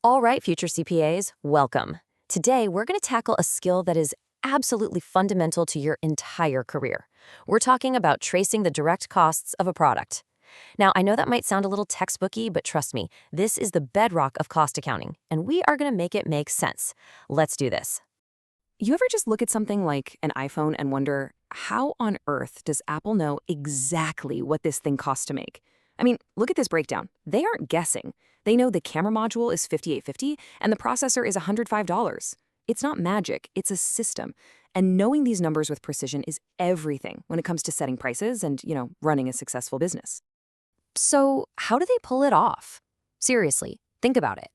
All right, future CPAs, welcome. Today, we're going to tackle a skill that is absolutely fundamental to your entire career. We're talking about tracing the direct costs of a product. Now, I know that might sound a little textbooky, but trust me, this is the bedrock of cost accounting, and we are going to make it make sense. Let's do this. You ever just look at something like an iPhone and wonder, how on earth does Apple know exactly what this thing costs to make? I mean, look at this breakdown. They aren't guessing. They know the camera module is $58.50 and the processor is $105. It's not magic, it's a system. And knowing these numbers with precision is everything when it comes to setting prices and, running a successful business. So, how do they pull it off? Seriously, think about it.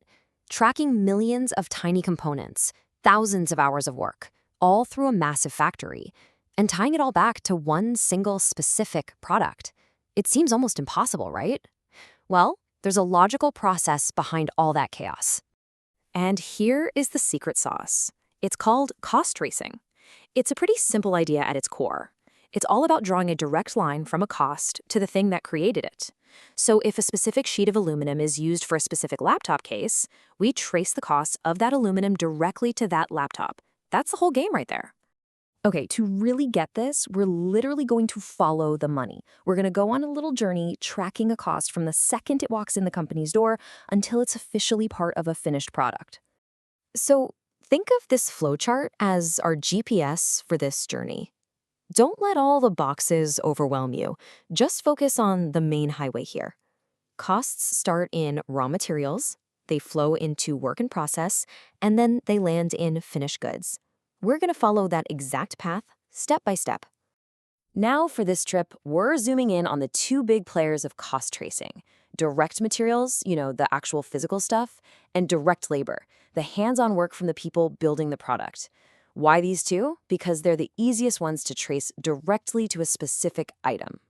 Tracking millions of tiny components, thousands of hours of work, all through a massive factory, and tying it all back to one single specific product. It seems almost impossible, right? Well, there's a logical process behind all that chaos. And here is the secret sauce. It's called cost tracing. It's a pretty simple idea at its core. It's all about drawing a direct line from a cost to the thing that created it. So if a specific sheet of aluminum is used for a specific laptop case, we trace the cost of that aluminum directly to that laptop. That's the whole game right there. Okay, to really get this, we're literally going to follow the money. We're going to go on a little journey tracking a cost from the second it walks in the company's door until it's officially part of a finished product. So think of this flowchart as our GPS for this journey. Don't let all the boxes overwhelm you. Just focus on the main highway here. Costs start in raw materials, they flow into work in process, and then they land in finished goods. We're going to follow that exact path, step by step. Now for this trip, we're zooming in on the two big players of cost tracing. Direct materials, the actual physical stuff, and direct labor, the hands-on work from the people building the product. Why these two? Because they're the easiest ones to trace directly to a specific item.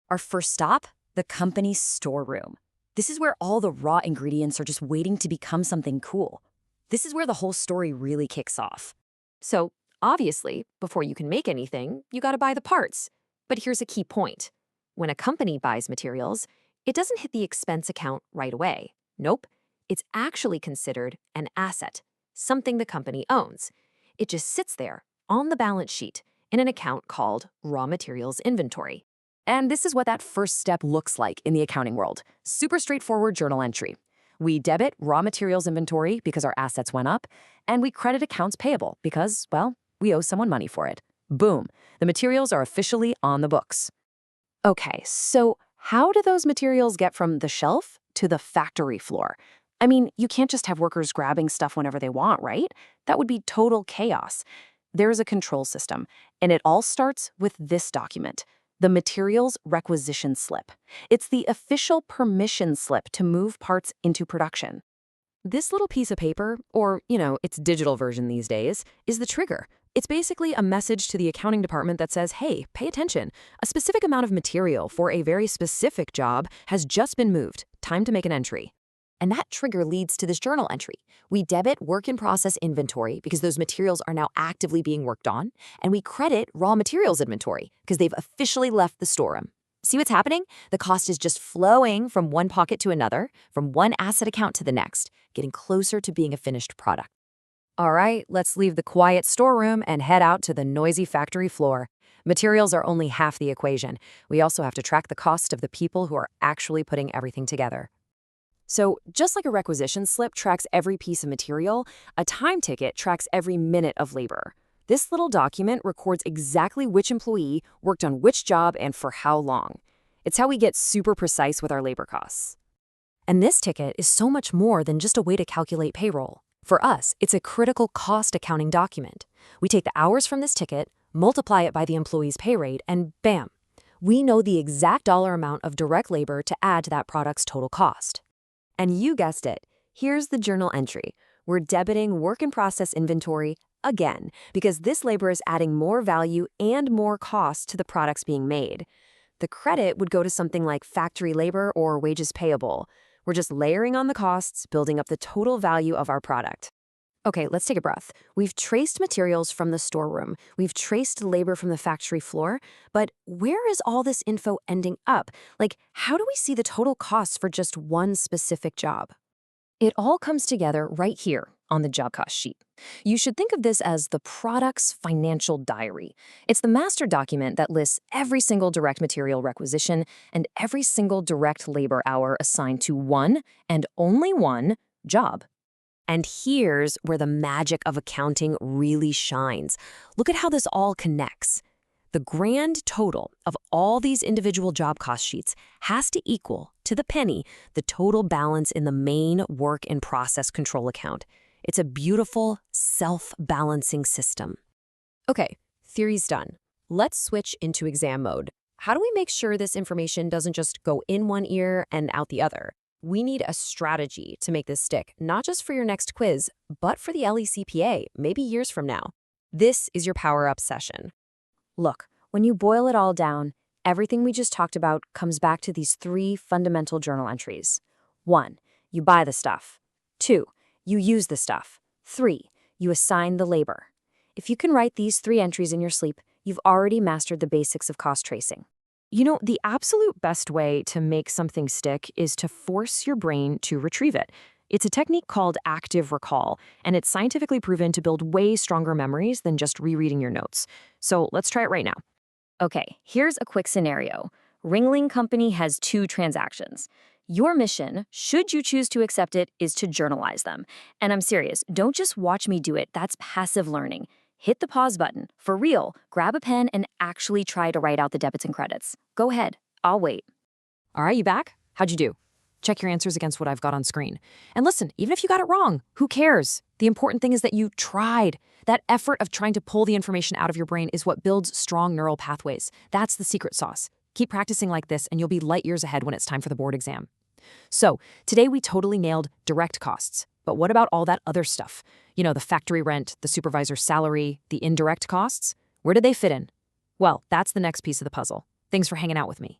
Our first stop, the company's storeroom. This is where all the raw ingredients are just waiting to become something cool. This is where the whole story really kicks off. So, obviously, before you can make anything, you gotta buy the parts. But here's a key point. When a company buys materials, it doesn't hit the expense account right away. Nope. It's actually considered an asset, something the company owns. It just sits there on the balance sheet in an account called raw materials inventory. And this is what that first step looks like in the accounting world. Super straightforward journal entry. We debit raw materials inventory because our assets went up, and we credit accounts payable because, well, we owe someone money for it. Boom, the materials are officially on the books. Okay, so how do those materials get from the shelf to the factory floor? I mean, you can't just have workers grabbing stuff whenever they want, right? That would be total chaos. There's a control system, and it all starts with this document. The materials requisition slip. It's the official permission slip to move parts into production. This little piece of paper, or, its digital version these days, is the trigger. It's basically a message to the accounting department that says, hey, pay attention. A specific amount of material for a very specific job has just been moved. Time to make an entry. And that trigger leads to this journal entry. We debit work-in-process inventory because those materials are now actively being worked on, and we credit raw materials inventory because they've officially left the storeroom. See what's happening? The cost is just flowing from one pocket to another, from one asset account to the next, getting closer to being a finished product. All right, let's leave the quiet storeroom and head out to the noisy factory floor. Materials are only half the equation. We also have to track the cost of the people who are actually putting everything together. So just like a requisition slip tracks every piece of material, a time ticket tracks every minute of labor. This little document records exactly which employee worked on which job and for how long. It's how we get super precise with our labor costs. And this ticket is so much more than just a way to calculate payroll. For us, it's a critical cost accounting document. We take the hours from this ticket, multiply it by the employee's pay rate, and bam, we know the exact dollar amount of direct labor to add to that product's total cost. And you guessed it, here's the journal entry. We're debiting work-in-process inventory again, because this labor is adding more value and more cost to the products being made. The credit would go to something like factory labor or wages payable. We're just layering on the costs, building up the total value of our product. Okay, let's take a breath. We've traced materials from the storeroom. We've traced labor from the factory floor. But where is all this info ending up? Like, how do we see the total costs for just one specific job? It all comes together right here on the job cost sheet. You should think of this as the product's financial diary. It's the master document that lists every single direct material requisition and every single direct labor hour assigned to one and only one job. And here's where the magic of accounting really shines. Look at how this all connects. The grand total of all these individual job cost sheets has to equal, to the penny, the total balance in the main work in process control account. It's a beautiful, self-balancing system. Okay, theory's done. Let's switch into exam mode. How do we make sure this information doesn't just go in one ear and out the other? We need a strategy to make this stick, not just for your next quiz, but for the LECPA, maybe years from now. This is your power-up session. Look, when you boil it all down, everything we just talked about comes back to these three fundamental journal entries. 1. You buy the stuff. 2. You use the stuff. 3. You assign the labor. If you can write these 3 entries in your sleep, you've already mastered the basics of cost tracing. You know, the absolute best way to make something stick is to force your brain to retrieve it. It's a technique called active recall, and it's scientifically proven to build way stronger memories than just rereading your notes. So let's try it right now. Okay, here's a quick scenario. Ringling Company has 2 transactions. Your mission, should you choose to accept it, is to journalize them. And I'm serious, don't just watch me do it. That's passive learning. Hit the pause button. For real, grab a pen and actually try to write out the debits and credits. Go ahead. I'll wait. All right, you back? How'd you do? Check your answers against what I've got on screen. And listen, even if you got it wrong, who cares? The important thing is that you tried. That effort of trying to pull the information out of your brain is what builds strong neural pathways. That's the secret sauce. Keep practicing like this and you'll be light years ahead when it's time for the board exam. So, today we totally nailed direct costs. But what about all that other stuff? You know, the factory rent, the supervisor's salary, the indirect costs? Where did they fit in? Well, that's the next piece of the puzzle. Thanks for hanging out with me.